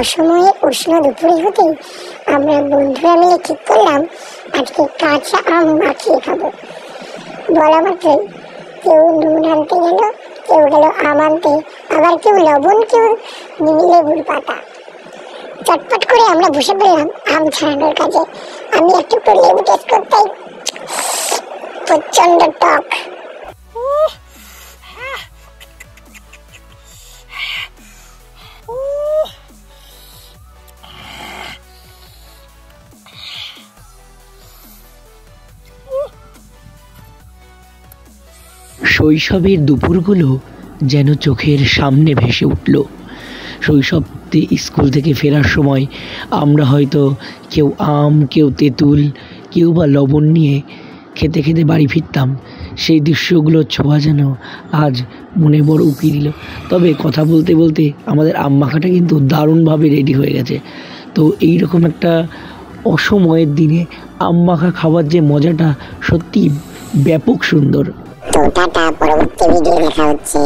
অসময়ে উষ্ণ দুপুরে হতেই আমরা বন্ধুরা মিলে ঠিক করলাম আজকে কাঁচা আম মাখিয়ে খাবো। বলা মাত্রই কেউ নুন আনতে গেল, কেউ গেল আম আনতে, আবার কেউ লবণ, কেউ লেবুর পাতা। চটপট করে আমরা বসে পড়লাম আম ছাড়ানোর কাজে। আমি একটু লেবু টেস্ট করতেই প্রচন্ড টক। শৈশবের দুপুরগুলো যেন চোখের সামনে ভেসে উঠল। শৈশবে স্কুল থেকে ফেরার সময় আমরা হয়তো কেউ আম, কেউ তেঁতুল, কেউ বা লবণ নিয়ে খেতে খেতে বাড়ি ফিরতাম। সেই দৃশ্যগুলোর ছোঁয়া যেন আজ মনে বড় উকি দিল। তবে কথা বলতে বলতে আমাদের আম মাখাটা কিন্তু দারুণভাবে রেডি হয়ে গেছে। তো এই রকম একটা অসময়ের দিনে আম মাখা খাওয়ার যে মজাটা সত্যি ব্যাপক সুন্দর। তো টাটা, পরবর্তী ভিডিও দেখা হচ্ছে।